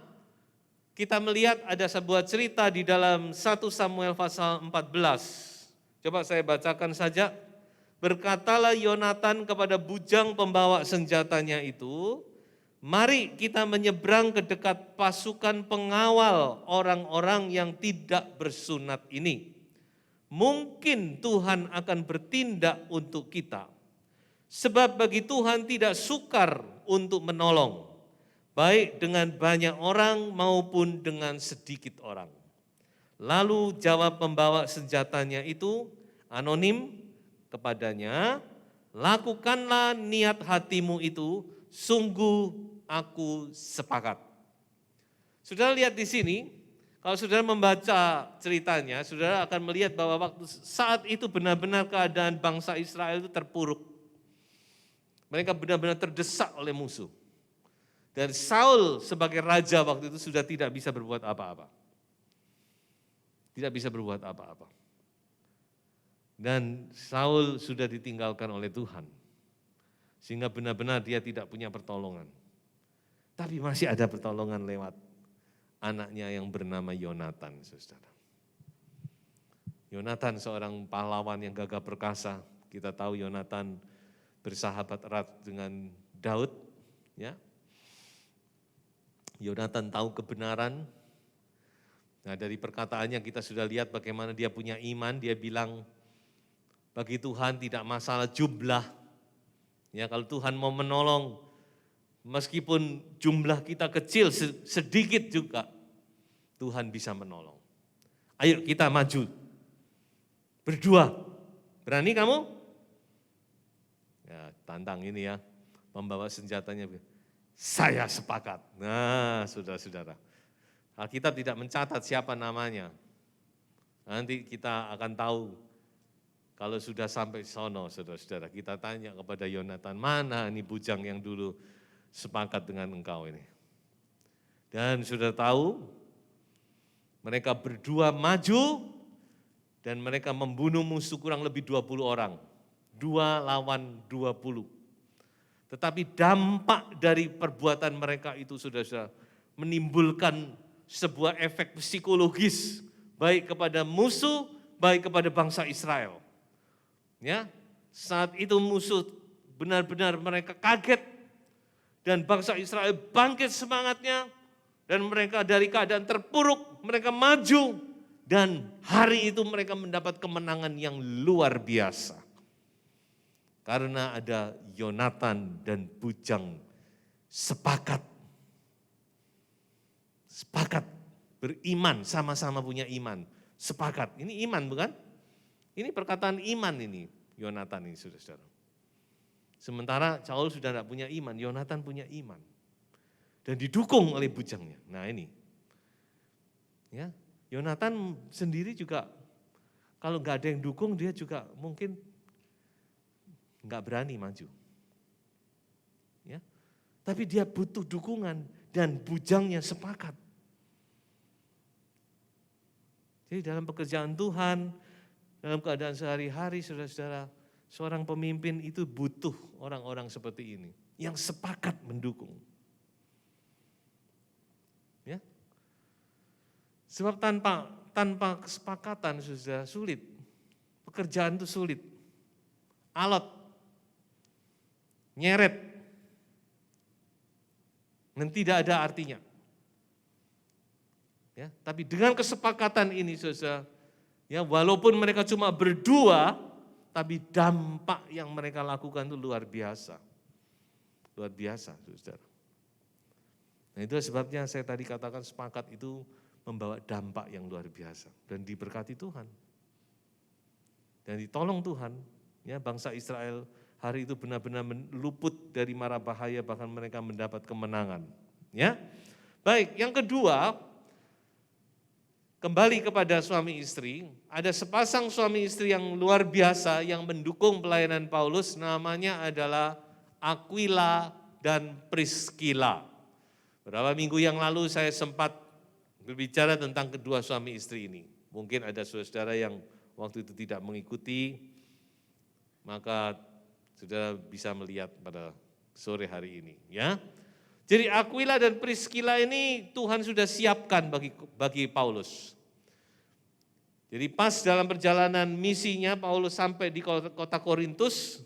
kita melihat ada sebuah cerita di dalam 1 Samuel pasal 14. Coba saya bacakan saja. Berkatalah Yonatan kepada bujang pembawa senjatanya itu, mari kita menyeberang ke dekat pasukan pengawal orang-orang yang tidak bersunat ini. Mungkin Tuhan akan bertindak untuk kita. Sebab bagi Tuhan tidak sukar untuk menolong, baik dengan banyak orang maupun dengan sedikit orang. Lalu jawab pembawa senjatanya itu anonim kepadanya, lakukanlah niat hatimu itu, sungguh aku sepakat. Saudara lihat di sini, kalau saudara membaca ceritanya, saudara akan melihat bahwa waktu saat itu benar-benar keadaan bangsa Israel itu terpuruk. Mereka benar-benar terdesak oleh musuh. Dan Saul sebagai raja waktu itu sudah tidak bisa berbuat apa-apa. Tidak bisa berbuat apa-apa. Dan Saul sudah ditinggalkan oleh Tuhan. Sehingga benar-benar dia tidak punya pertolongan. Tapi masih ada pertolongan lewat anaknya yang bernama Yonatan, saudara. Yonatan seorang pahlawan yang gagah perkasa. Kita tahu Yonatan bersahabat erat dengan Daud. Ya. Yonatan tahu kebenaran. Nah, dari perkataannya kita sudah lihat bagaimana dia punya iman. Dia bilang, bagi Tuhan tidak masalah jumlah. Ya, kalau Tuhan mau menolong, meskipun jumlah kita kecil, sedikit juga, Tuhan bisa menolong. Ayo kita maju. Berdua. Berani kamu? Ya, tantang ini ya. Membawa senjatanya. Saya sepakat. Nah, saudara-saudara. Alkitab tidak mencatat siapa namanya. Nanti kita akan tahu. Kalau sudah sampai sono, saudara-saudara, kita tanya kepada Yonatan, mana ini bujang yang dulu sepakat dengan engkau ini. Dan sudah tahu, mereka berdua maju, dan mereka membunuh musuh kurang lebih 20 orang. 2 lawan 20. Tetapi dampak dari perbuatan mereka itu sudah menimbulkan sebuah efek psikologis, baik kepada musuh, baik kepada bangsa Israel. Ya, saat itu musuh benar-benar mereka kaget dan bangsa Israel bangkit semangatnya dan mereka dari keadaan terpuruk mereka maju dan hari itu mereka mendapat kemenangan yang luar biasa. Karena ada Yonatan dan bujang sepakat beriman, sama-sama punya iman, sepakat. Ini iman bukan? Ini perkataan iman ini, Yonatan ini saudara-saudara. Sementara Saul sudah tidak punya iman, Yonatan punya iman. Dan didukung oleh bujangnya. Nah ini, ya, Yonatan sendiri juga, kalau nggak ada yang dukung, dia juga mungkin nggak berani maju. Ya, tapi dia butuh dukungan dan bujangnya sepakat. Jadi dalam pekerjaan Tuhan, dalam keadaan sehari-hari, saudara-saudara, seorang pemimpin itu butuh orang-orang seperti ini, yang sepakat mendukung. Ya. Sebab tanpa kesepakatan sudah sulit, pekerjaan itu sulit, alot, nyeret, dan tidak ada artinya. Ya, tapi dengan kesepakatan ini, saudara, ya, walaupun mereka cuma berdua, tapi dampak yang mereka lakukan itu luar biasa. Luar biasa, saudara. Nah, itu sebabnya saya tadi katakan sepakat itu membawa dampak yang luar biasa. Dan diberkati Tuhan. Dan ditolong Tuhan. Ya, bangsa Israel hari itu benar-benar luput dari mara bahaya, bahkan mereka mendapat kemenangan. Ya, baik. Yang kedua, kembali kepada suami istri, ada sepasang suami istri yang luar biasa yang mendukung pelayanan Paulus, namanya adalah Aquila dan Priscilla. Beberapa minggu yang lalu saya sempat berbicara tentang kedua suami istri ini. Mungkin ada saudara yang waktu itu tidak mengikuti, maka saudara bisa melihat pada sore hari ini. Ya. Jadi Aquila dan Priscilla ini Tuhan sudah siapkan bagi Paulus. Jadi pas dalam perjalanan misinya Paulus sampai di kota Korintus,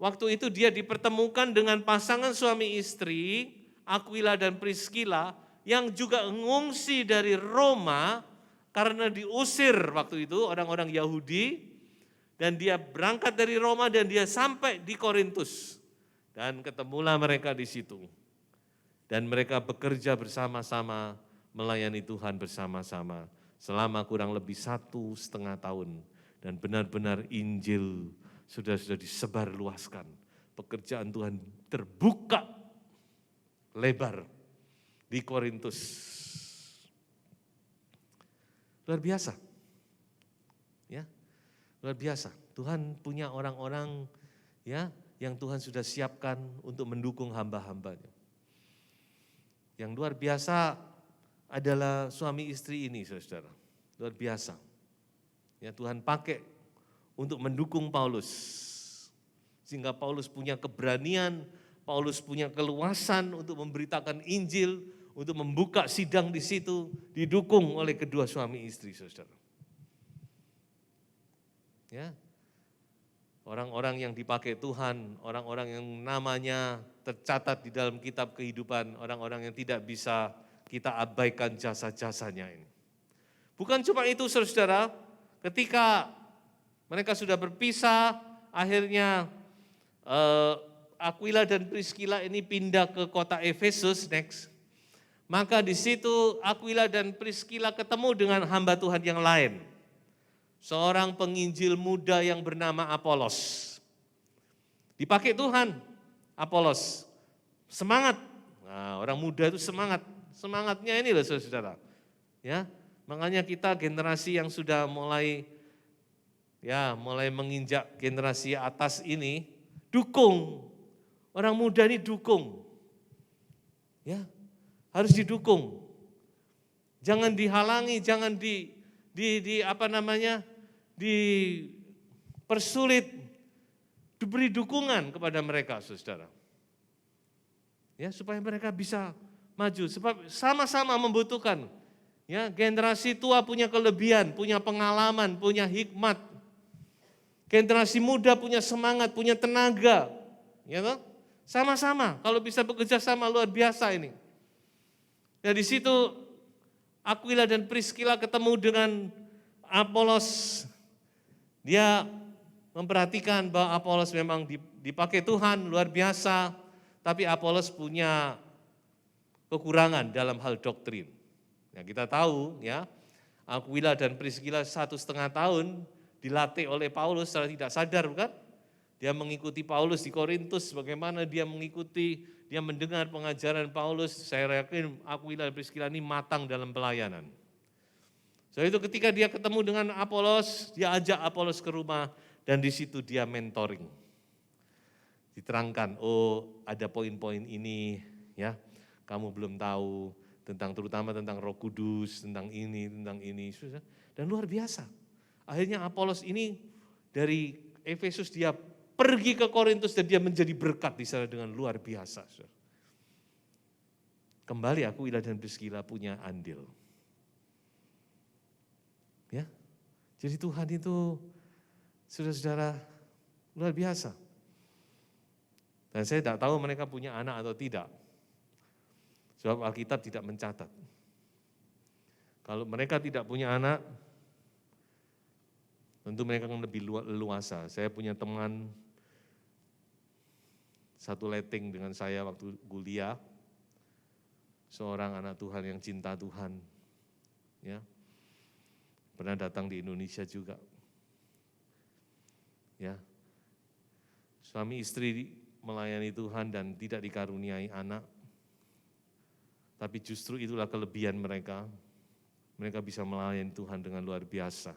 waktu itu dia dipertemukan dengan pasangan suami istri, Aquila dan Priscilla, yang juga mengungsi dari Roma karena diusir waktu itu orang-orang Yahudi, dan dia berangkat dari Roma dan dia sampai di Korintus. Dan ketemulah mereka di situ. Dan mereka bekerja bersama-sama, melayani Tuhan bersama-sama selama kurang lebih 1,5 tahun. Dan benar-benar Injil sudah disebarluaskan. Pekerjaan Tuhan terbuka lebar di Korintus. Luar biasa. Ya. Luar biasa. Tuhan punya orang-orang ya yang Tuhan sudah siapkan untuk mendukung hamba-hambanya. Yang luar biasa adalah suami istri ini, saudara. Luar biasa. Ya, Tuhan pakai untuk mendukung Paulus. Sehingga Paulus punya keberanian, Paulus punya keluasan untuk memberitakan Injil, untuk membuka sidang di situ, didukung oleh kedua suami istri, saudara. Ya, orang-orang yang dipakai Tuhan, orang-orang yang namanya tercatat di dalam kitab kehidupan, orang-orang yang tidak bisa kita abaikan jasa-jasanya ini. Bukan cuma itu saudara, ketika mereka sudah berpisah, akhirnya Aquila dan Priscilla ini pindah ke kota Efesus next. Maka di situ Aquila dan Priscilla ketemu dengan hamba Tuhan yang lain. Seorang penginjil muda yang bernama Apolos. Dipakai Tuhan, Apolos. Semangat. Nah, orang muda itu semangat. Semangatnya ini loh saudara. Ya, makanya kita generasi yang sudah mulai menginjak generasi atas ini, dukung. Orang muda ini dukung. Ya, harus didukung. Jangan dihalangi, jangan dipersulit, diberi dukungan kepada mereka, saudara. Ya, supaya mereka bisa maju, sebab sama-sama membutuhkan. Ya, generasi tua punya kelebihan, punya pengalaman, punya hikmat. Generasi muda punya semangat, punya tenaga. Ya, toh? Sama-sama, kalau bisa bekerja sama luar biasa ini. Ya, di situ Aquila dan Priscilla ketemu dengan Apolos. Dia memperhatikan bahwa Apolos memang dipakai Tuhan luar biasa, tapi Apolos punya kekurangan dalam hal doktrin. Ya, kita tahu ya, Aquila dan Priscilla 1,5 tahun dilatih oleh Paulus secara tidak sadar, bukan? Dia mengikuti Paulus di Korintus, bagaimana dia mengikuti, dia mendengar pengajaran Paulus. Saya yakin Aquila dan Priscilla ini matang dalam pelayanan. So itu ketika dia ketemu dengan Apolos, dia ajak Apolos ke rumah dan di situ dia mentoring. Diterangkan, oh ada poin-poin ini ya, kamu belum tahu terutama tentang Roh Kudus, tentang ini. Dan luar biasa. Akhirnya Apolos ini dari Efesus dia pergi ke Korintus dan dia menjadi berkat di sana dengan luar biasa. Kembali Aquila dan Priscilla punya andil. Ya, jadi Tuhan itu saudara-saudara luar biasa. Dan saya tidak tahu mereka punya anak atau tidak. Sebab Alkitab tidak mencatat. Kalau mereka tidak punya anak, tentu mereka akan lebih leluasa. Saya punya teman satu letting dengan saya waktu kuliah, seorang anak Tuhan yang cinta Tuhan. Ya. Pernah datang di Indonesia juga. Ya. suami istri melayani Tuhan dan tidak dikaruniai anak, tapi justru itulah kelebihan mereka. Mereka bisa melayani Tuhan dengan luar biasa.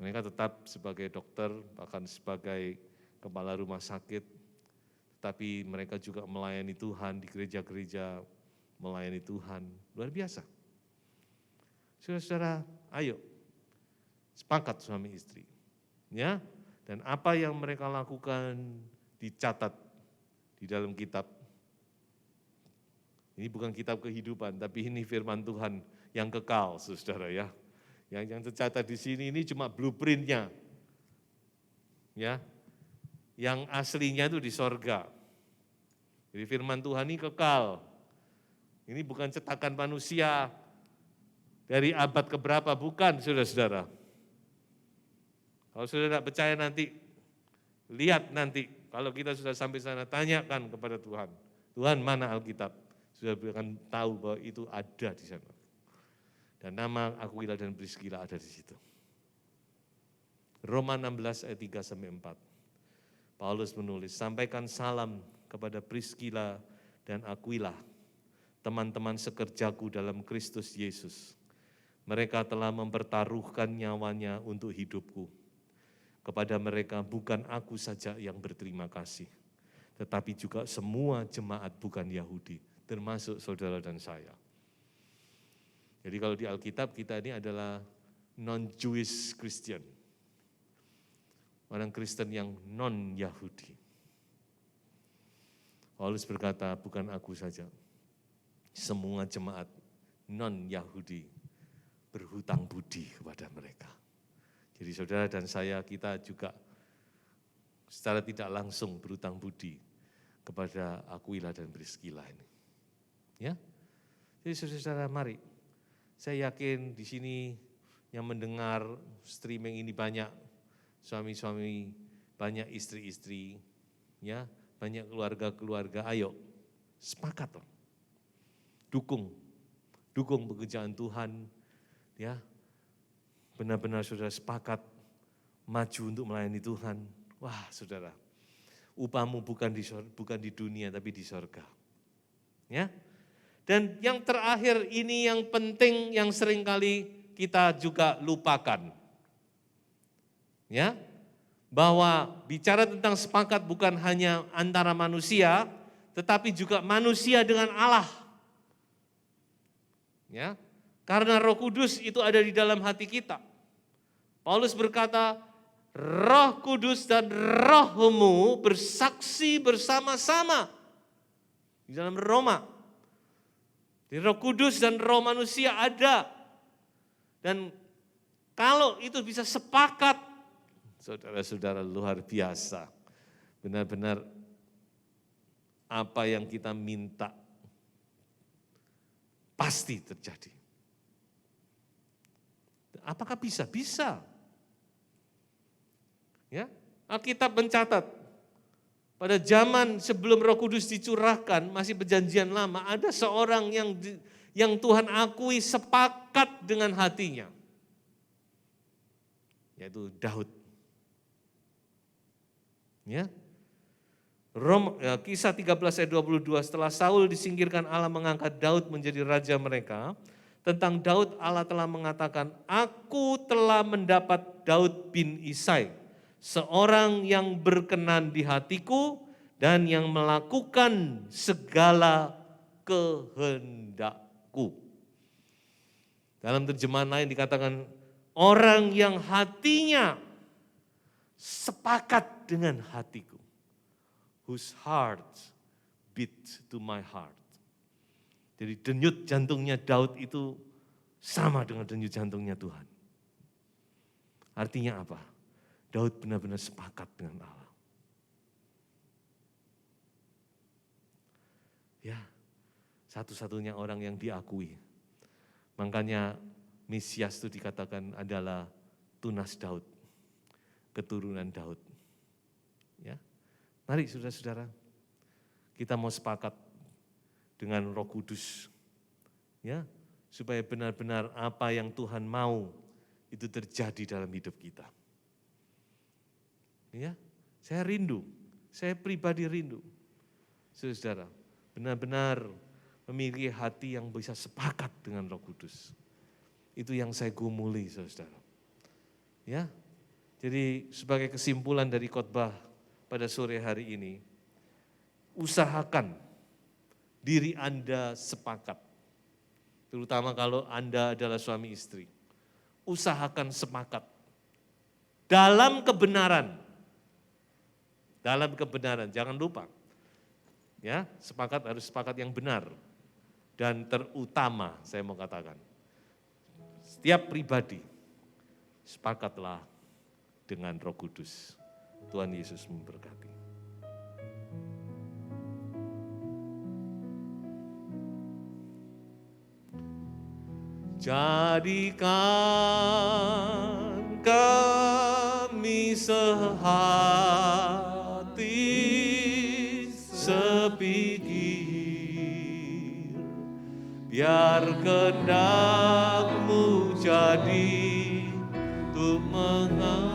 Mereka tetap sebagai dokter, bahkan sebagai kepala rumah sakit, tetapi mereka juga melayani Tuhan di gereja-gereja, melayani Tuhan, luar biasa. Saudara-saudara, ayo, sepakat suami istri. Ya, dan apa yang mereka lakukan dicatat di dalam kitab. Ini bukan kitab kehidupan, tapi ini firman Tuhan yang kekal, saudara ya. Yang tercatat di sini ini cuma blueprint-nya. Ya. Yang aslinya itu di sorga. Jadi firman Tuhan ini kekal. Ini bukan cetakan manusia dari abad keberapa, bukan saudara-saudara. Kalau sudah tidak percaya nanti, lihat nanti. Kalau kita sudah sampai sana, tanyakan kepada Tuhan. Tuhan, mana Alkitab? Sudah akan tahu bahwa itu ada di sana. Dan nama Aquila dan Priscilla ada di situ. Roma 16 ayat 3-4. Paulus menulis, sampaikan salam kepada Priscilla dan Aquila, teman-teman sekerjaku dalam Kristus Yesus. Mereka telah mempertaruhkan nyawanya untuk hidupku. Kepada mereka bukan aku saja yang berterima kasih, tetapi juga semua jemaat bukan Yahudi, termasuk saudara dan saya. Jadi kalau di Alkitab kita ini adalah non-Jewish Christian. Orang Kristen yang non-Yahudi. Paulus berkata, bukan aku saja. Semua jemaat non-Yahudi berhutang budi kepada mereka. Jadi saudara dan saya, kita juga secara tidak langsung berhutang budi kepada Aquila dan Priscilla ini. Ya, jadi saudara-saudara mari. Saya yakin di sini yang mendengar streaming ini banyak suami-suami, banyak istri-istri, ya, banyak keluarga-keluarga. Ayo, sepakat loh. Dukung pekerjaan Tuhan, ya. Benar-benar saudara sepakat maju untuk melayani Tuhan. Wah, saudara, upahmu bukan di dunia tapi di sorga. Ya. Dan yang terakhir ini yang penting yang seringkali kita juga lupakan. Ya, bahwa bicara tentang sepakat bukan hanya antara manusia, tetapi juga manusia dengan Allah. Ya, karena Roh Kudus itu ada di dalam hati kita. Paulus berkata, Roh Kudus dan rohmu bersaksi bersama-sama. Di dalam Roma. Di Roh Kudus dan roh manusia ada. Dan kalau itu bisa sepakat, saudara-saudara luar biasa. Benar-benar apa yang kita minta pasti terjadi. Apakah bisa? Bisa. Ya, Alkitab mencatat pada zaman sebelum Roh Kudus dicurahkan, masih perjanjian lama, ada seorang yang Tuhan akui sepakat dengan hatinya, yaitu Daud. Ya. Kisah 13 ayat 22, setelah Saul disingkirkan, Allah mengangkat Daud menjadi raja mereka. Tentang Daud Allah telah mengatakan, aku telah mendapat Daud bin Isai, seorang yang berkenan di hatiku dan yang melakukan segala kehendakku. Dalam terjemahan lain dikatakan, orang yang hatinya sepakat dengan hatiku. Whose heart beat to my heart. Jadi denyut jantungnya Daud itu sama dengan denyut jantungnya Tuhan. Artinya apa? Daud benar-benar sepakat dengan Allah. Ya, satu-satunya orang yang diakui. Makanya Mesias itu dikatakan adalah tunas Daud, keturunan Daud. Ya, mari saudara-saudara, kita mau sepakat dengan Roh Kudus, ya, supaya benar-benar apa yang Tuhan mau itu terjadi dalam hidup kita. Ya, Saya rindu, saya pribadi rindu. Saudara, benar-benar memiliki hati yang bisa sepakat dengan Roh Kudus. Itu yang saya gumuli, saudara. Ya, jadi sebagai kesimpulan dari khotbah pada sore hari ini, usahakan diri Anda sepakat. Terutama kalau Anda adalah suami istri. Usahakan sepakat. Dalam kebenaran. Dalam kebenaran, jangan lupa. Ya, sepakat harus sepakat yang benar. Dan terutama, saya mau katakan, setiap pribadi, sepakatlah dengan Roh Kudus. Tuhan Yesus memberkati. Jadikan kami sehati, sepikir, biar kehendak-Mu jadi untuk mengatakan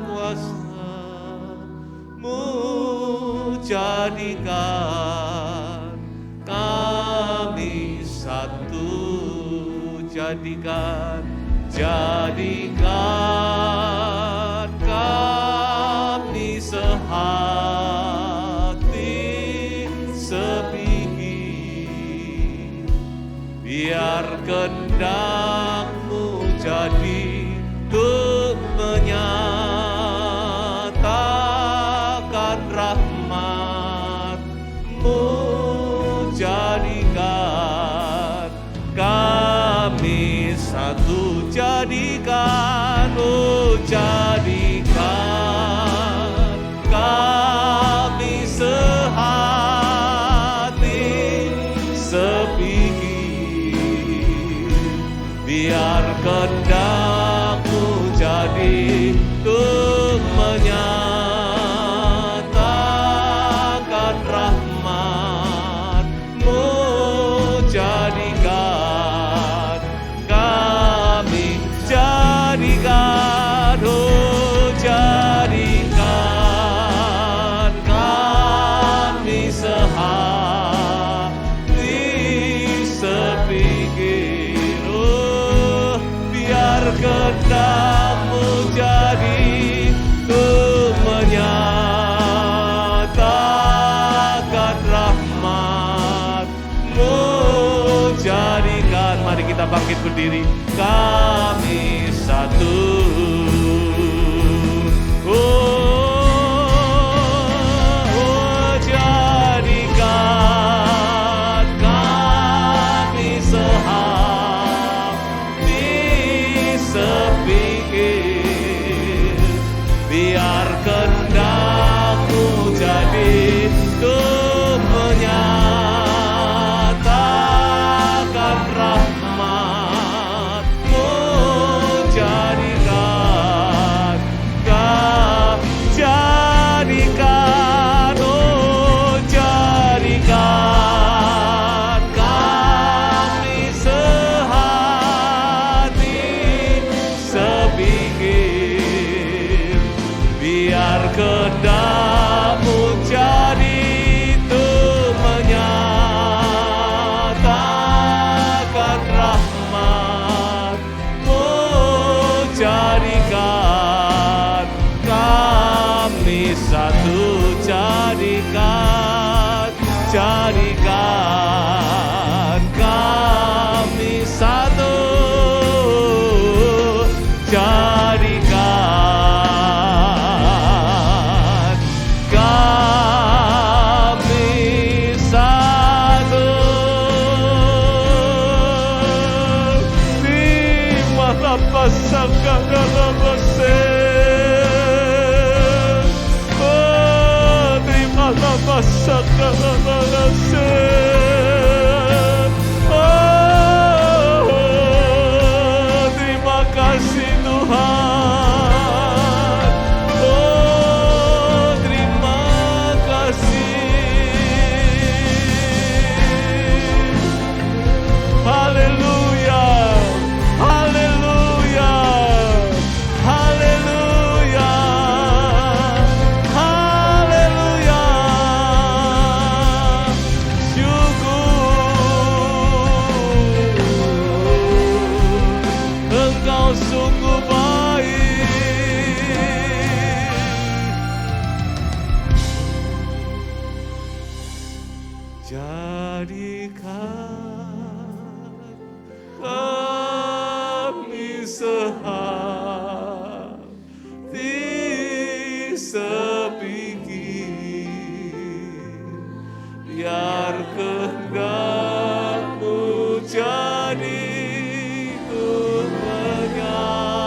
kuasa-Mu, jadikan kami satu, jadikan kami sehati, sepikir, biar kehendak-Mu jadi untuk menyatakan rahmat-Mu, jadikan kami satu, jadikan, oh jadikan kami sehati, sepikir, biar kehendak-Mu jadi untuk menyatakan rahmat-Mu, jadikan kami, jadikan, oh jadikan kami sehati, sepikir, oh biar kehendak-Mu jadi untuk menyatakan rahmat-Mu, jadikan, mari kita bangkit berdiri, kami satu. Jadikan kami sehati, sepikir, biar kehendak-Mu jadi untuk menyatakan rahmat-Mu, jadikan oh jadikan kami sehati, sepikir, biar kehendak-Mu jadi untuk menyatakan rahmat-Mu, jadikan kami satu, jadikan kami satu, jadikan kami satu. Di mata pasangkan dalam mesin, oh terima pasangkan dalam mesin, oh terima kasih Tuhan, oh terima kasih, haleluya, haleluya, haleluya. hati sepikir, biar kehendak-Mu jadi ku menyatakan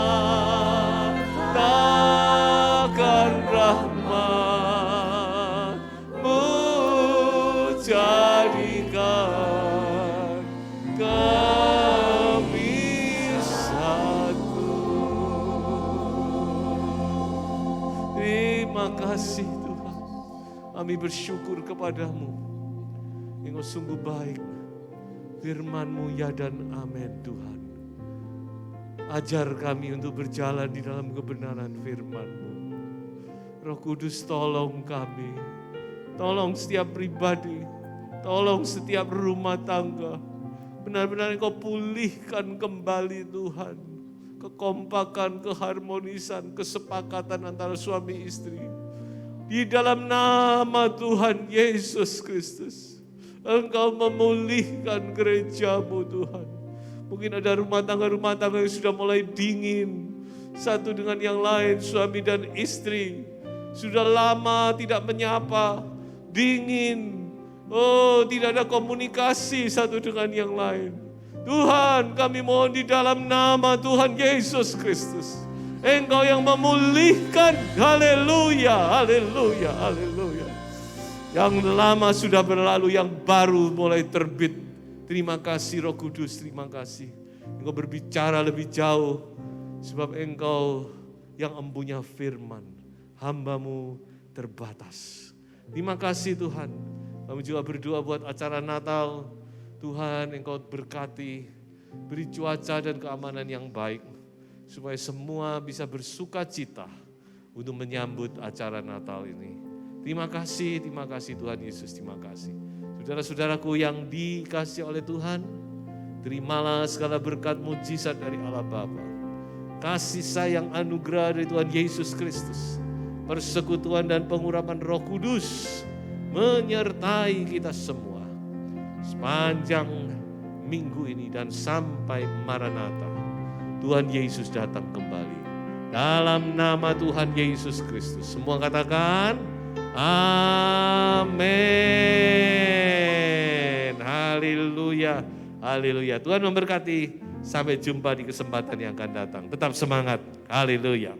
rahmat-Mu, jadikan kami satu. Terima kasih Tuhan, kami bersyukur kepadamu. Engkau sungguh baik, firman-Mu ya dan amin Tuhan. Ajar kami untuk berjalan di dalam kebenaran firman-Mu. Roh Kudus tolong kami, tolong setiap pribadi, tolong setiap rumah tangga. Benar-benar Engkau pulihkan kembali Tuhan, kekompakan, keharmonisan, kesepakatan antara suami istri. Di dalam nama Tuhan Yesus Kristus, Engkau memulihkan gereja-Mu Tuhan. Mungkin ada rumah tangga yang sudah mulai dingin satu dengan yang lain, suami dan istri. Sudah lama tidak menyapa, dingin. Oh, tidak ada komunikasi satu dengan yang lain. Tuhan, kami mohon di dalam nama Tuhan Yesus Kristus, Engkau yang memulihkan. Haleluya, haleluya, haleluya. Yang lama sudah berlalu, yang baru mulai terbit. Terima kasih Roh Kudus, terima kasih. Engkau berbicara lebih jauh, sebab Engkau yang empunya firman, hamba-Mu terbatas. Terima kasih Tuhan. Kami juga berdoa buat acara Natal. Tuhan, Engkau berkati, beri cuaca dan keamanan yang baik, supaya semua bisa bersuka cita untuk menyambut acara Natal ini. Terima kasih Tuhan Yesus, terima kasih. Saudara-saudaraku yang dikasihi oleh Tuhan, terimalah segala berkat mujizat dari Allah Bapa, kasih sayang anugerah dari Tuhan Yesus Kristus, persekutuan dan pengurapan Roh Kudus menyertai kita semua sepanjang minggu ini dan sampai Maranatha. Tuhan Yesus datang kembali. Dalam nama Tuhan Yesus Kristus, semua katakan amin. Haleluya, haleluya. Tuhan memberkati. Sampai jumpa di kesempatan yang akan datang. Tetap semangat. Haleluya.